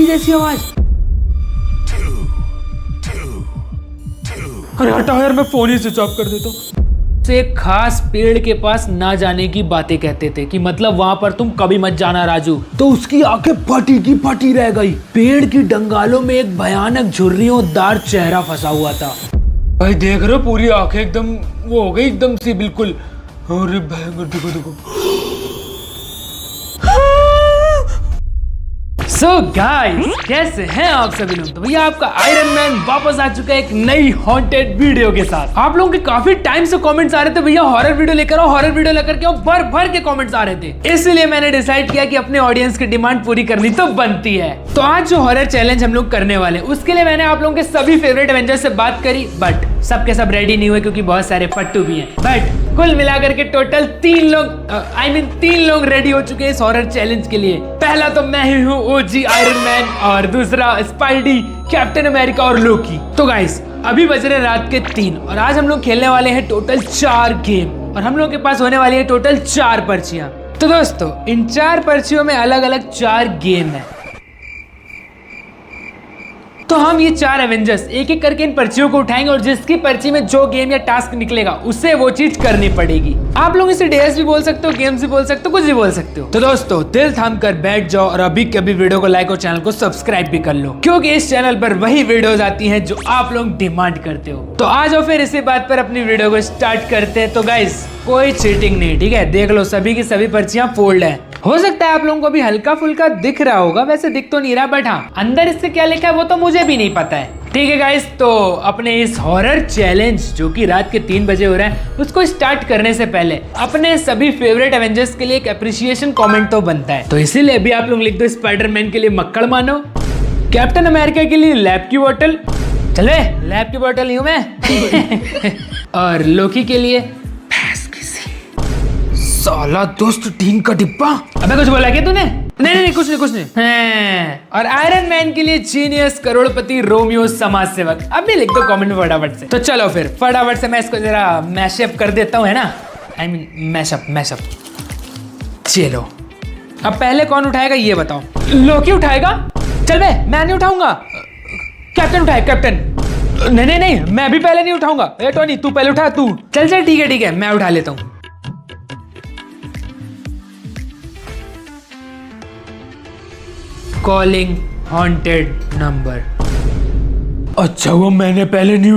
जैसी आवाज। अरे हटाओ यार, मैं फोन ही स्विच ऑफ कर देता हूँ। से एक खास पेड़ के पास ना जाने की बातें कहते थे कि मतलब वहां पर तुम कभी मत जाना राजू। तो उसकी आंखें फटी की फटी रह गई। पेड़ की डंगालों में एक भयानक झुर्रियोंदार चेहरा फंसा हुआ था। भाई देख रहे हो, पूरी आंखें एकदम वो हो गई एकदम सी बिल्कुल। अरे भयंकर, देखो देखो। सो गाइस, कैसे हैं आप सभी लोग? तो भैया आपका आयरन मैन वापस आ चुका है एक नई हॉन्टेड वीडियो के साथ। आप लोगों के काफी टाइम से कमेंट्स आ रहे थे, भैया हॉरर वीडियो लेकर आओ, हॉरर वीडियो लेकर के आओ, भर भर के कमेंट्स आ रहे थे। इसलिए मैंने डिसाइड किया कि अपने ऑडियंस की डिमांड पूरी करनी तो बनती है। तो आज जो हॉरर चैलेंज हम लोग करने वाले, उसके लिए मैंने आप लोगों के सभी फेवरेट एवेंजर्स से बात करी, बट सबके सब रेडी नहीं हुए क्योंकि बहुत सारे फट्टू भी हैं। बट कुल मिलाकर के टोटल 3 लोग रेडी हो चुके हैं इस हॉरर चैलेंज के लिए। पहला तो मैं ही हूँ ओजी आयरन मैन, और दूसरा स्पाइडी, कैप्टन अमेरिका और लोकी। तो गाइस अभी बज रहे रात के 3 और आज हम लोग खेलने वाले हैं टोटल 4 गेम, और हम लोग के पास होने वाली है टोटल 4 पर्चियां। तो दोस्तों इन 4 पर्चियों में अलग अलग 4 गेम है। तो हम ये 4 एवेंजर्स एक एक करके इन पर्चियों को उठाएंगे, और जिसकी पर्ची में जो गेम या टास्क निकलेगा उसे वो चीज करनी पड़ेगी। आप लोग इसे डेज भी बोल सकते हो, गेम्स भी बोल सकते हो, कुछ भी बोल सकते हो। तो दोस्तों दिल थाम कर बैठ जाओ और अभी के अभी वीडियो को लाइक और चैनल को सब्सक्राइब भी कर लो, क्योंकि इस चैनल पर वही वीडियोस आती हैं जो आप लोग डिमांड करते हो। तो आ जाओ फिर इसी बात पर अपनी वीडियो को स्टार्ट करते हैं। तो गाइस कोई चीटिंग नहीं, ठीक है? देख लो सभी की सभी पर्चियां फोल्ड है। हो सकता है आप लोगों को भी हल्का फुल्का दिख रहा होगा, वैसे दिख तो नहीं रहा, बट हाँ अंदर इससे क्या लिखा है वो तो मुझे भी नहीं पता है। ठीक है गाइस, तो अपने इस हॉरर चैलेंज जो कि रात के 3 बजे हो रहा है, उसको स्टार्ट करने से पहले अपने सभी फेवरेट एवेंजर्स के लिए एक अप्रिसिएशन कमेंट तो बनता है। तो इसीलिए अभी आप लोग लिख दो स्पाइडरमैन के लिए मक्कड़ मानो, कैप्टन अमेरिका के लिए लैब की बोतल, चले लैब की बोतल ही हूं मैं और लोकी के लिए साला दोस्त टीन का डिब्बा। अबे कुछ बोला क्या तूने? नहीं कुछ नहीं। और आयरन मैन के लिए जीनियस, करोड़पति, रोमियो, समाज सेवक। अभी लिख दो कमेंट में फटाफट से। तो चलो फिर फटाफट से मैं इसको जरा मैशअप कर देता हूँ, है ना? I mean mashup. चलो अब पहले कौन उठाएगा ये बताओ। लोकी उठाएगा? चल बे, मैं नहीं उठाऊंगा। कैप्टन उठाए, कैप्टन। नहीं मैं भी पहले नहीं उठाऊंगा। ए टोनी तू पहले उठा, तू। चल ठीक है मैं उठा लेता हूँ। Calling haunted number. अच्छा हुआ मैंने पहले नहीं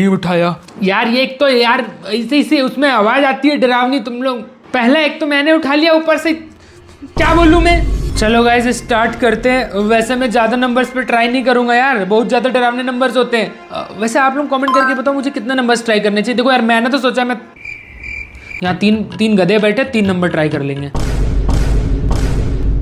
उठाया। यार ये एक तो यार ऐसे उसमें आवाज आती है डरावनी। तुम लोग पहले एक तो मैंने उठा लिया, ऊपर से क्या बोलूं मैं। चलो गाइस स्टार्ट करते हैं। वैसे मैं ज्यादा नंबर्स पे ट्राई नहीं करूंगा यार, बहुत ज्यादा डरावने नंबर्स होते हैं। वैसे आप लोग कमेंट करके बताओ मुझे कितने नंबर्स ट्राई करने चाहिए। देखो यार मैंने तो सोचा मैं यहाँ तीन गधे बैठे 3 नंबर ट्राई कर लेंगे।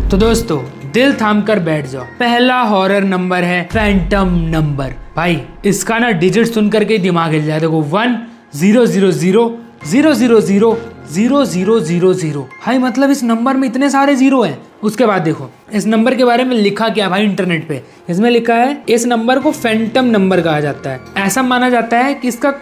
तो दोस्तों दिल थाम कर बैठ जाओ। पहला हॉरर नंबर है फैंटम नंबर। भाई इसका ना डिजिट सुन करके दिमाग हिल जाए। देखो 1 0 0 0 0 0 0 0 0 0 0। भाई मतलब इस नंबर में इतने सारे जीरो हैं। उसके बाद देखो इस नंबर के बारे में लिखा क्या भाई इंटरनेट पे। इसमें लिखा है इस नंबर को फैंटम नंबर कहा जाता है। ऐसा माना जाता है कि इसका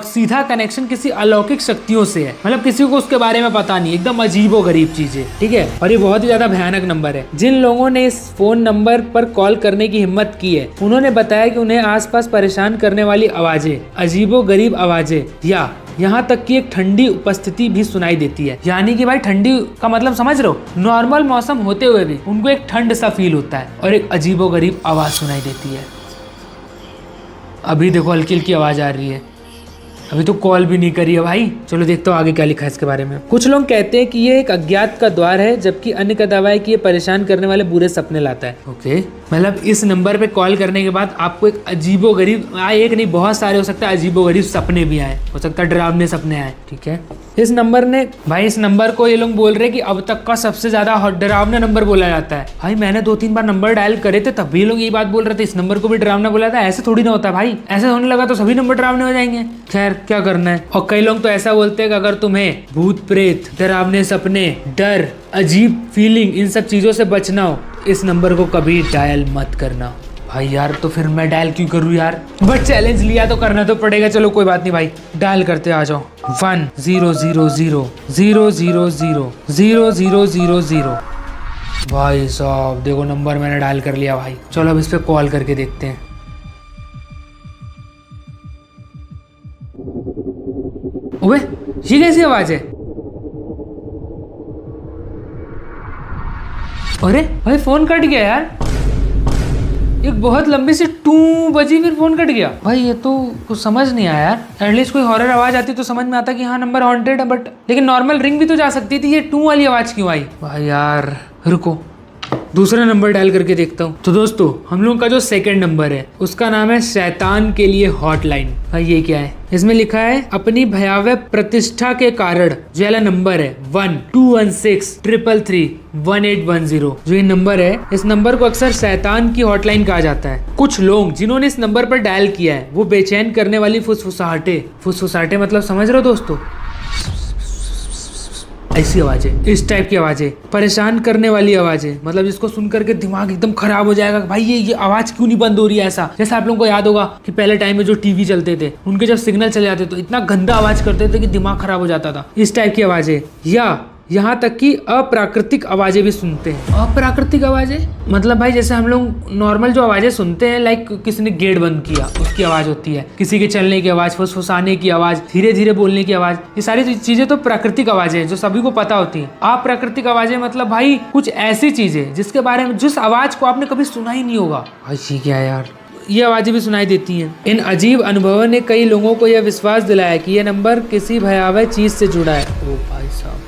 सीधा कनेक्शन किसी अलौकिक शक्तियों से है। मतलब किसी को उसके बारे में पता नहीं, एकदम अजीबो गरीब चीज है, ठीक है? और ये बहुत ही ज्यादा भयानक नंबर है। जिन लोगों ने इस फोन नंबर पर कॉल करने की हिम्मत की है, उन्होंने बताया कि उन्हें आसपास परेशान करने वाली आवाजें, अजीबो गरीब आवाजें, या यहाँ तक कि एक ठंडी उपस्थिति भी सुनाई देती है। यानी कि भाई ठंडी का मतलब समझ रहे हो? नॉर्मल मौसम होते हुए भी उनको एक ठंड सा फील होता है और एक अजीबोगरीब आवाज सुनाई देती है। अभी देखो हल्की हल्की आवाज आ रही है। अभी तो कॉल भी नहीं करी है भाई। चलो देखते हो आगे क्या लिखा है इसके बारे में। कुछ लोग कहते हैं कि ये एक अज्ञात का द्वार है, जबकि अन्य का दावा है कि ये परेशान करने वाले बुरे सपने लाता है। ओके, मतलब इस नंबर पे कॉल करने के बाद आपको एक अजीबोगरीब, एक नहीं बहुत सारे हो सकता है अजीबोगरीब सपने भी आए, हो सकता है डरावने सपने आए, ठीक है? इस नंबर ने भाई इस नंबर को ये लोग बोल रहे हैं कि अब तक का सबसे ज्यादा डरावना नंबर बोला जाता है। भाई मैंने 2-3 बार नंबर डायल करे थे, तब भी लोग ये बात बोल रहे थे इस नंबर को भी डरावना बोला था। ऐसे थोड़ी ना होता भाई, ऐसे होने लगा तो सभी नंबर डरावने हो जाएंगे। खैर क्या करना है। और कई लोग तो ऐसा बोलते हैं कि अगर तुम्हें भूत प्रेत, डरावने सपने, डर, अजीब फीलिंग, इन सब चीजों से बचना हो, इस नंबर को कभी डायल मत करना। भाई यार तो फिर मैं डायल क्यों करूँ यार? बट चैलेंज लिया तो करना तो पड़ेगा। चलो कोई बात नहीं भाई, डायल करते आ जाओ। 1 0 0 0 0 0 0 0 0 0 0 0। भाई साहब देखो नंबर मैंने डायल कर लिया भाई। चलो अब इस पे कॉल करके देखते हैं। ओए ये कैसी आवाज है? अरे भाई फोन कट गया यार। एक बहुत लंबी सी टू बजी फिर फोन कट गया। भाई ये तो कुछ समझ नहीं आया यार। एटलीस्ट कोई हॉरर आवाज आती तो समझ में आता कि हाँ नंबर हॉन्टेड है, बट लेकिन नॉर्मल रिंग भी तो जा सकती थी, ये टू वाली आवाज क्यों आई? भाई यार रुको दूसरा नंबर डायल करके देखता हूँ। तो दोस्तों हम लोगों का जो सेकंड नंबर है उसका नाम है शैतान के लिए हॉटलाइन। भाई ये क्या है? इसमें लिखा है अपनी भयावह प्रतिष्ठा के कारण जो वाला नंबर है 121633311810। जो ये नंबर है इस नंबर को अक्सर शैतान की हॉटलाइन कहा जाता है। कुछ लोग जिन्होंने इस नंबर पर डायल किया है वो बेचैन करने वाली फुसफुसाहटे मतलब समझ रहे हो दोस्तों, ऐसी आवाजें, इस टाइप की आवाजें, परेशान करने वाली आवाजें, मतलब जिसको सुन करके दिमाग एकदम खराब हो जाएगा। भाई ये आवाज क्यों नहीं बंद हो रही है? ऐसा जैसे आप लोगों को याद होगा कि पहले टाइम में जो टीवी चलते थे उनके जब सिग्नल चले जाते तो इतना गंदा आवाज करते थे कि दिमाग खराब हो जाता था। इस टाइप की आवाजें या यहाँ तक कि अप्राकृतिक आवाजें भी सुनते हैं। अप्राकृतिक आवाजें मतलब भाई जैसे हम लोग नॉर्मल जो आवाजें सुनते हैं, लाइक किसी ने गेट बंद किया उसकी आवाज होती है, किसी के चलने की आवाज, फुसफुसाने की आवाज, धीरे धीरे बोलने की आवाज, ये सारी चीजें तो प्राकृतिक आवाजें हैं जो सभी को पता होती हैं। अप्राकृतिक आवाजें मतलब भाई कुछ ऐसी चीजें जिसके बारे में, जिस आवाज को आपने कभी सुना ही नहीं होगा। भाई ये क्या है यार? ये आवाजें भी सुनाई देती हैं। इन अजीब अनुभवों ने कई लोगों को यह विश्वास दिलाया कि यह नंबर किसी भयावह चीज से जुड़ा है। ओ भाई साहब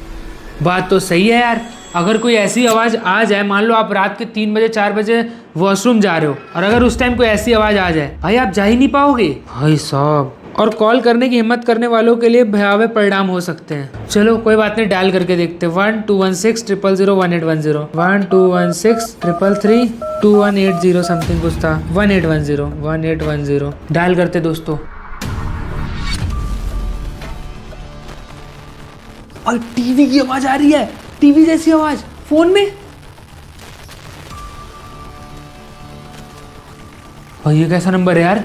बात तो सही है यार। अगर कोई ऐसी आवाज आ जाए, मान लो आप रात के 3 बजे 4 बजे वॉशरूम जा रहे हो और अगर उस टाइम कोई ऐसी आवाज आ जाए, भाई आप जा ही नहीं पाओगे भाई साहब। और कॉल करने की हिम्मत करने वालों के लिए भयावह परिणाम हो सकते हैं। चलो कोई बात नहीं, डायल करके देखते हैं 121600011810 121633311810 समथिंग कुछ था, 1810 डायल करते दोस्तों। और टीवी की आवाज आ रही है, टीवी जैसी आवाज फोन में। और ये कैसा नंबर है यार?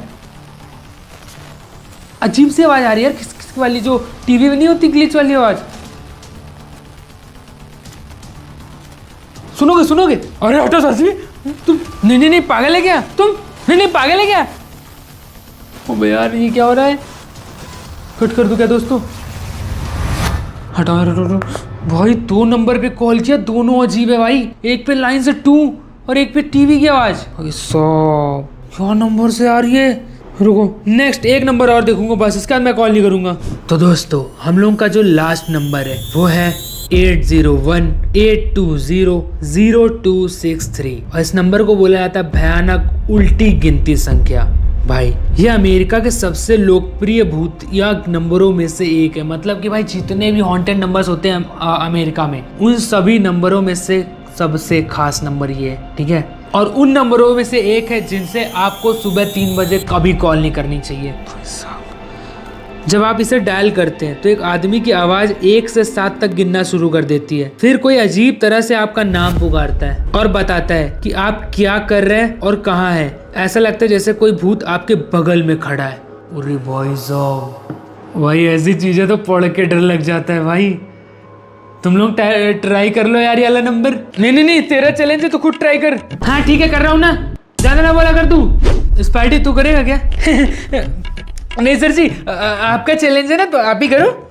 अजीब सी आवाज आ रही है यार, किस वाली, जो टीवी में नहीं होती ग्लिच वाली आवाज। सुनोगे? अरे हटो सासी, तुम नहीं पागल है क्या तुम? नहीं पागल है क्या? ओ यार ये क्या हो रहा है? कट कर दो क्या दोस्तों? हटा भाई 2 नंबर पे कॉल किया, दोनों अजीब है भाई। एक पे लाइन से 2 और एक पे टीवी की आवाज। क्या नंबर से आ रही है? रुको नेक्स्ट एक नंबर और देखूंगा बस, इसके बाद मैं कॉल नहीं करूंगा। तो दोस्तों हम लोगों का जो लास्ट नंबर है वो है 8018200263 और इस नंबर को बोला जाता है भयानक उल्टी गिनती संख्या। भाई ये अमेरिका के सबसे लोकप्रिय भूत या नंबरों में से एक है। मतलब कि भाई जितने भी हॉन्टेड नंबर्स होते हैं अमेरिका में, उन सभी नंबरों में से सबसे खास नंबर ये है, ठीक है? और उन नंबरों में से एक है जिनसे आपको सुबह 3 बजे कभी कॉल नहीं करनी चाहिए। जब आप इसे डायल करते हैं तो एक आदमी की आवाज 1 से 7 तक गिनना शुरू कर देती है। फिर कोई अजीब तरह से आपका नाम पुकारता है और बताता है कि आप क्या कर रहे हैं और कहाँ हैं। ऐसा लगता है जैसे कोई भूत आपके बगल में खड़ा है। अरे भाई साहब, भाई ऐसी चीजें तो पढ़ के डर लग जाता है भाई। तुम लोग ट्राई कर लो यार ये वाला नंबर। नहीं तेरा चैलेंज है तो खुद ट्राई कर। हाँ ठीक है कर रहा हूँ ना, ज्यादा ना बोला कर तू। स्पाइटी तू करेगा क्या? नहीं सर जी आपका चैलेंज है ना तो आप ही करो।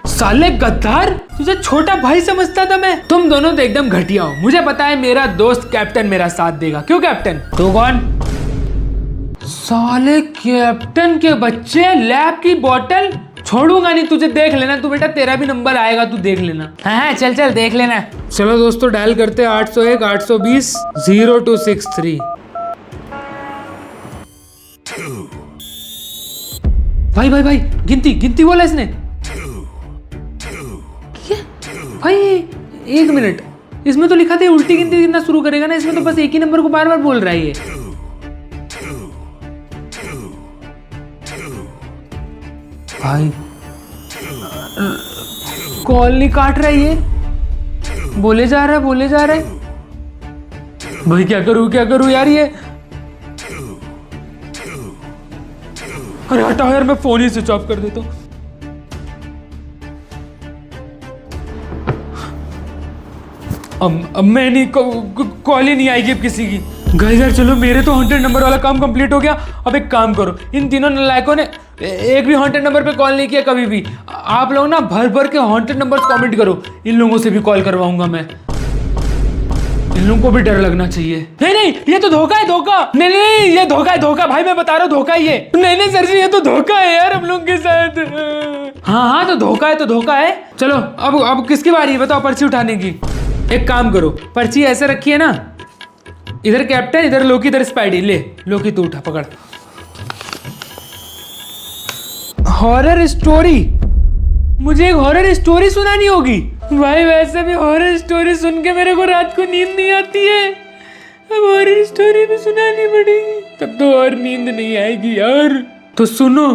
साले गद्दार, तुझे छोटा भाई समझता था मैं। तुम दोनों तो एकदम घटिया हो। मुझे पता है मेरा दोस्त कैप्टन मेरा साथ देगा। क्यों कैप्टन? तू कौन? साले कैप्टन के बच्चे, लैब की बोतल। छोड़ूंगा नहीं तुझे, देख लेना तू बेटा, तेरा भी नंबर आएगा, तू देख लेना। हाँ चल देख लेना। चलो दोस्तों डायल करते 801 820 0263। भाई गिनती बोला इसने। क्या? भाई 1 मिनट, इसमें तो लिखा था उल्टी गिनती गिनना शुरू करेगा ना, इसमें तो बस एक ही नंबर को बार बार बोल रहा है ये। भाई कॉल नहीं काट रहा है ये, बोले जा रहा है। भाई क्या करूं यार ये। अरे हटाओ यार, मैं फोन ही स्विच ऑफ कर देता हूँ। अब मैं नहीं, कॉल ही नहीं आएगी अब किसी की। गाइस यार चलो, मेरे तो हॉन्टेड नंबर वाला काम कंप्लीट हो गया। अब एक काम करो, इन तीनों नालायकों ने एक भी हॉन्टेड नंबर पे कॉल नहीं किया कभी भी। आप लोग ना भर भर के हॉन्टेड नंबर कमेंट करो, इन लोगों से भी कॉल करवाऊंगा मैं। इन लोगों को भी डर लगना चाहिए। नहीं नहीं, ये तो धोखा है, धोखा। नहीं नहीं, ये धोखा है, धोखा भाई, मैं बता रहा हूँ धोखा ही है। नहीं नहीं सर जी, ये तो धोखा है यार हम लोग के साथ। हाँ हाँ, तो धोखा है तो धोखा है। चलो अब किसकी बारी है बताओ पर्ची उठाने की। एक काम करो, पर्ची ऐसे रखी है ना, इधर कैप्टन, इधर लोकी, इधर स्पाइडी। ले लोकी, तू उठा, पकड़। हॉरर स्टोरी, मुझे एक हॉरर स्टोरी सुनानी होगी भाई। वैसे भी हॉरर स्टोरी सुन के मेरे को रात को नींद नहीं आती है, अब हॉरर स्टोरी भी सुनानी पड़ेगी, तब तो और नींद नहीं आएगी यार। तो सुनो,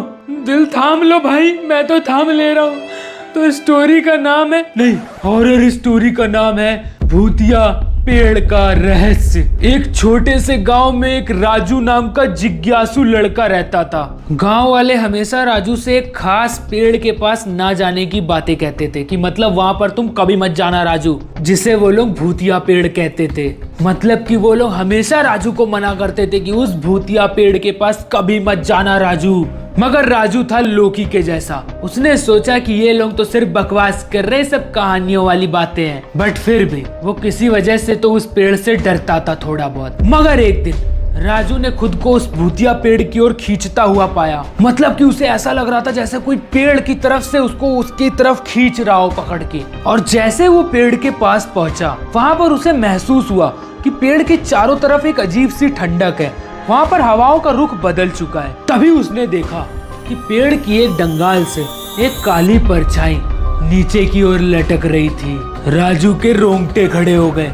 दिल थाम लो भाई, मैं तो थाम ले रहा हूँ। तो स्टोरी का नाम है, नहीं, हॉरर स्टोरी का नाम है भूतिया पेड़ का रहस्य। एक छोटे से गांव में एक राजू नाम का जिज्ञासु लड़का रहता था। गांव वाले हमेशा राजू से एक खास पेड़ के पास ना जाने की बातें कहते थे, कि मतलब वहां पर तुम कभी मत जाना राजू, जिसे वो लोग भूतिया पेड़ कहते थे। मतलब कि वो लोग हमेशा राजू को मना करते थे कि उस भूतिया पेड़ के पास कभी मत जाना राजू। मगर राजू था लोकी के जैसा, उसने सोचा कि ये लोग तो सिर्फ बकवास कर रहे, सब कहानियों वाली बातें हैं। बट फिर भी वो किसी वजह से तो उस पेड़ से डरता था थोड़ा बहुत। मगर एक दिन राजू ने खुद को उस भूतिया पेड़ की ओर खींचता हुआ पाया। मतलब कि उसे ऐसा लग रहा था जैसे कोई पेड़ की तरफ से उसको उसकी तरफ खींच रहा हो पकड़ के। और जैसे वो पेड़ के पास पहुंचा, वहां पर उसे महसूस हुआ कि पेड़ के चारों तरफ एक अजीब सी ठंडक है, वहां पर हवाओं का रुख बदल चुका है। तभी उसने देखा कि पेड़ की एक डंगाल से एक काली परछाई नीचे की ओर लटक रही थी। राजू के रोंगटे खड़े हो गए।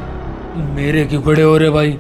मेरे क्यों खड़े हो रहे भाई?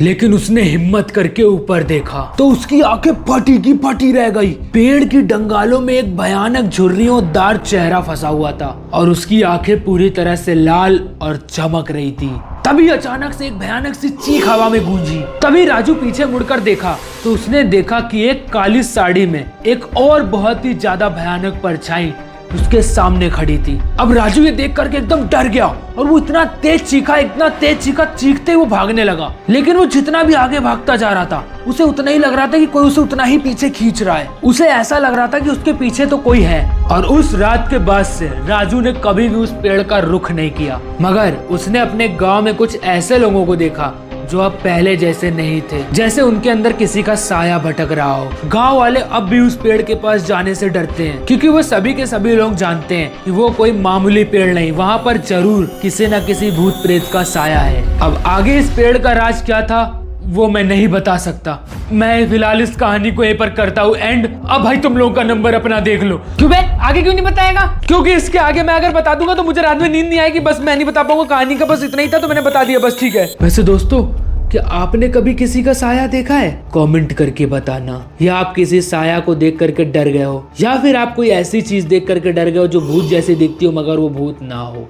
लेकिन उसने हिम्मत करके ऊपर देखा तो उसकी आंखें फटी की फटी रह गई। पेड़ की डंगालों में एक भयानक झुर्रियोंदार चेहरा फंसा हुआ था और उसकी आंखें पूरी तरह से लाल और चमक रही थी। तभी अचानक से एक भयानक सी चीख हवा में गूंजी। तभी राजू पीछे मुड़कर देखा तो उसने देखा कि एक काली साड़ी में एक और बहुत ही ज्यादा भयानक परछाई उसके सामने खड़ी थी। अब राजू ये देख करके एकदम डर गया और वो इतना तेज चीखा, चीखते ही वो भागने लगा। लेकिन वो जितना भी आगे भागता जा रहा था, उसे उतना ही लग रहा था कि कोई उसे उतना ही पीछे खींच रहा है। उसे ऐसा लग रहा था कि उसके पीछे तो कोई है। और उस रात के बाद से राजू ने कभी भी उस पेड़ का रुख नहीं किया। मगर उसने अपने गाँव में कुछ ऐसे लोगों को देखा जो अब पहले जैसे नहीं थे, जैसे उनके अंदर किसी का साया भटक रहा हो। गांव वाले अब भी उस पेड़ के पास जाने से डरते हैं, क्योंकि वो सभी के सभी लोग जानते हैं कि वो कोई मामूली पेड़ नहीं, वहाँ पर जरूर किसी न किसी भूत प्रेत का साया है। अब आगे इस पेड़ का राज क्या था वो मैं नहीं बता सकता। मैं फिलहाल इस कहानी को यहीं पर करता हूँ एंड। अब भाई तुम लोगों का नंबर अपना देख लो। क्यों बे, आगे क्यों नहीं बताएगा? क्योंकि इसके आगे मैं अगर बता दूंगा तो मुझे रात में नींद नहीं आएगी। बस मैं नहीं बता पाऊंगा, कहानी का बस इतना ही था तो मैंने बता दिया, बस ठीक है। वैसे दोस्तों, क्या आपने कभी किसी का साया देखा है? कमेंट करके बताना। या आप किसी साया को देख करके डर गए हो, या फिर आप कोई ऐसी चीज देख करके डर गए हो जो भूत जैसी दिखती हो मगर वो भूत ना हो।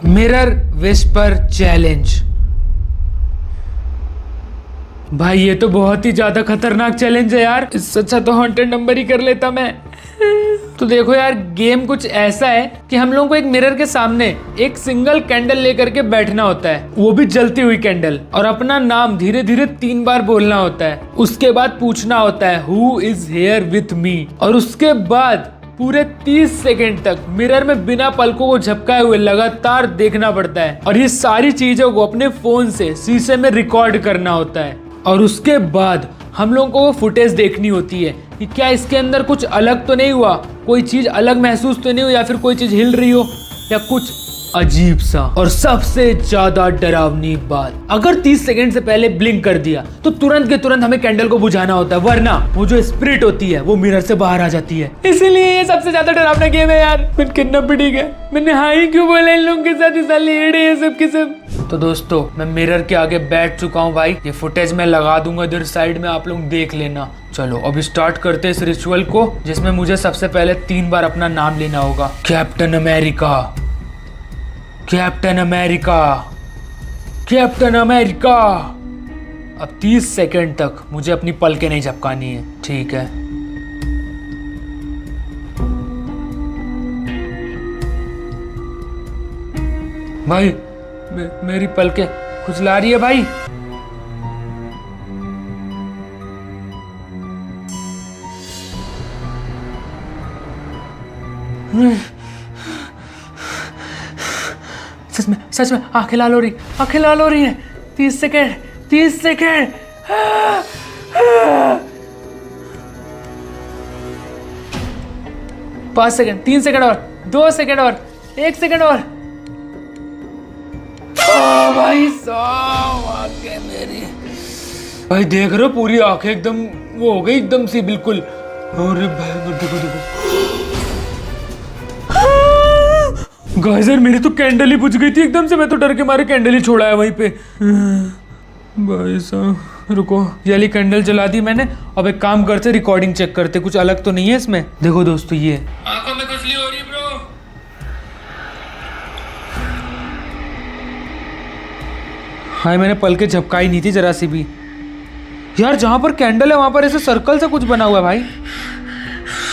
Mirror whisper challenge. भाई ये तो बहुत ही ज्यादा खतरनाक चैलेंज है यार। इससे अच्छा तो हॉन्टेड नंबर ही कर लेता मैं। तो देखो यार, गेम कुछ ऐसा है कि हम लोगों को एक मिरर के सामने एक सिंगल कैंडल लेकर के बैठना होता है, वो भी जलती हुई कैंडल, और अपना नाम धीरे धीरे 3 बार बोलना होता है। उसके बाद पूछना होता है who is here with me, और उसके बाद पूरे 30 सेकंड तक मिरर में बिना पलकों को झपकाए हुए लगातार देखना पड़ता है। और ये सारी चीजों को अपने फोन से शीशे में रिकॉर्ड करना होता है। और उसके बाद हम लोगों को वो फुटेज देखनी होती है कि क्या इसके अंदर कुछ अलग तो नहीं हुआ, कोई चीज अलग महसूस तो नहीं हुई, या फिर कोई चीज हिल रही हो, या कुछ अजीब सा। और सबसे ज्यादा डरावनी बात, अगर 30 सेकंड से पहले ब्लिंक कर दिया तो तुरंत के तुरंत हमें कैंडल को बुझाना होता है, वरना वो जो स्पिरिट होती है वो मिरर से बाहर आ जाती है। इसीलिए ये सबसे ज्यादा डरावना गेम है यार। मैं कितना पिटी गया, मैंने हाँ ही क्यों बोला इन लोगों के साथ, इस लेड़े ये सब के सब। तो दोस्तों, मैं मिरर के आगे बैठ चुका हूँ भाई। ये फुटेज मैं लगा दूंगा इधर साइड में, आप लोग देख लेना। चलो अभी स्टार्ट करते हैं इस रिचुअल को, जिसमें मुझे सबसे पहले 3 बार अपना नाम लेना होगा। Captain America, captain America, captain America. अब 30 सेकंड तक मुझे अपनी पलकें नहीं झपकानी है, ठीक है? भाई मेरी पलकें खुजला रही है भाई। सच में आंखें लाल हो रही है। 30 सेकेंड 30 सेकेंड। 5 सेकेंड, 3 सेकेंड और 2 सेकेंड और 1 सेकेंड और। भाई साहब आंखें मेरी, भाई देख रहे हो पूरी आंखें एकदम वो हो गई एकदम सी बिल्कुल। अरे भाई देखो गाइस यार मेरी तो कैंडल ही बुझ गई थी एकदम से। मैं तो डर के मारे कैंडल ही छोड़ा है वहीं पे। भाई साहब रुको, ये वाली कैंडल जला दी मैंने। अब एक काम करते, रिकॉर्डिंग चेक करते, कुछ अलग तो नहीं है इसमें। देखो दोस्तों ये आंखों में खुजली हो रही ब्रो। हाँ मैंने पल के झपकाई नहीं थी जरा सी भी। यार जहां पर कैंडल है वहां पर ऐसे सर्कल सा कुछ बना हुआ है भाई।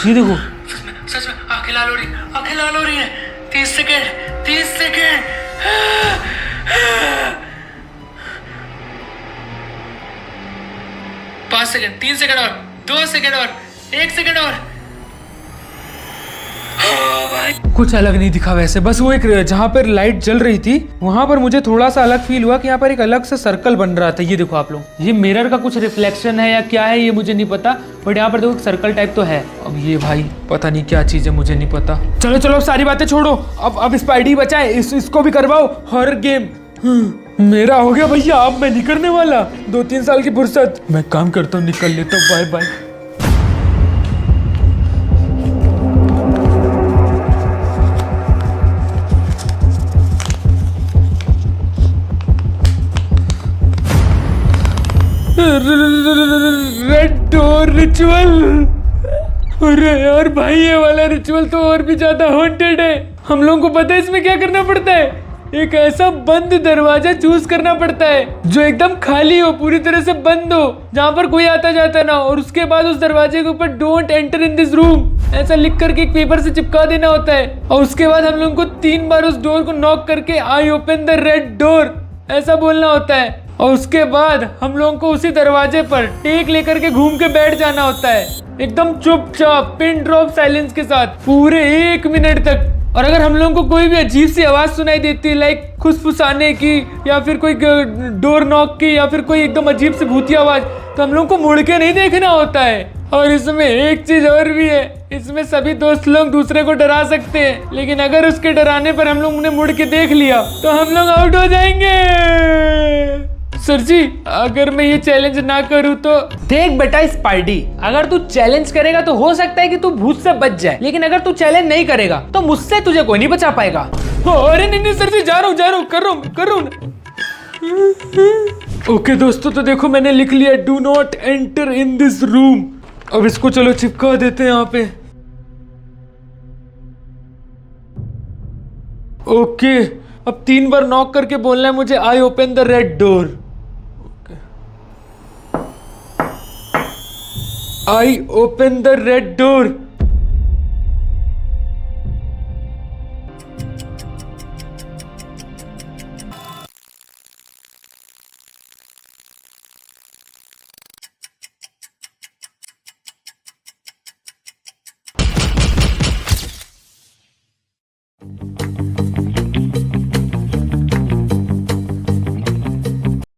ये देखो सच में आंखें लाल हो रही है। 30 सेकेंड 30 सेकेंड। 5 सेकेंड 3 सेकेंड और 2 सेकेंड और 1 सेकेंड और। कुछ अलग नहीं दिखा वैसे, बस वो एक जहां पर लाइट जल रही थी वहां पर मुझे थोड़ा सा अलग फील हुआ कि यहाँ पर एक अलग सा सर्कल बन रहा था। ये देखो आप लोग, ये मिरर का कुछ रिफ्लेक्शन है या क्या है ये मुझे नहीं पता, बट यहाँ पर देखो सर्कल टाइप तो है। अब ये भाई पता नहीं क्या चीज है, मुझे नहीं पता। चलो चलो सारी बातें छोड़ो, अब स्पाइडी बचाए, इसको भी करवाओ हॉरर गेम। मेरा हो गया भैया, अब मैं नहीं करने वाला। 2-3 साल की फुर्सत, मैं काम करता हूँ, निकल लेता हूँ, bye bye. Red door ritual. अरे यार भाई ये वाला रिचुअल तो और भी ज्यादा हॉन्टेड है। हम लोगों को पता है इसमें क्या करना पड़ता है। एक ऐसा बंद दरवाजा चूज करना पड़ता है जो एकदम खाली हो, पूरी तरह से बंद हो, जहाँ पर कोई आता जाता ना हो। और उसके बाद उस दरवाजे के ऊपर don't enter in this room ऐसा लिख करके एक पेपर से चिपका देना होता है। और उसके बाद हम लोगों को 3 बार उस डोर को नॉक करके I open the red door ऐसा बोलना होता है। और उसके बाद हम लोगों को उसी दरवाजे पर टेक लेकर के घूम के बैठ जाना होता है, एकदम चुपचाप पिन ड्रॉप साइलेंस के साथ पूरे 1 मिनट तक। और अगर हम लोगों को कोई भी अजीब सी आवाज सुनाई देती है, लाइक फुसफुसाने की या फिर कोई डोर नॉक की या फिर कोई एकदम अजीब सी भूतिया आवाज, तो हम लोगों को मुड़ के नहीं देखना होता है। और इसमें एक चीज और भी है, इसमें सभी दोस्त लोग दूसरे को डरा सकते हैं, लेकिन अगर उसके डराने पर हम लोग ने मुड़ के देख लिया तो हम लोग आउट हो जाएंगे। सर जी अगर मैं ये चैलेंज ना करूँ तो? देख बेटा स्पाइडी, अगर तू चैलेंज करेगा तो हो सकता है कि तू भूत से बच जाए, लेकिन अगर तू चैलेंज नहीं करेगा तो मुझसे तुझे कोई नहीं बचा पाएगा। अरे नहीं सर जी, जा रहा हूँ कर रहा हूँ। ओके दोस्तों, तो देखो मैंने लिख लिया do not enter in this room. अब इसको चलो चिपका देते हैं यहाँ पे। ओके अब 3 बार नॉक करके बोलना है मुझे I open the red door. I open the red door.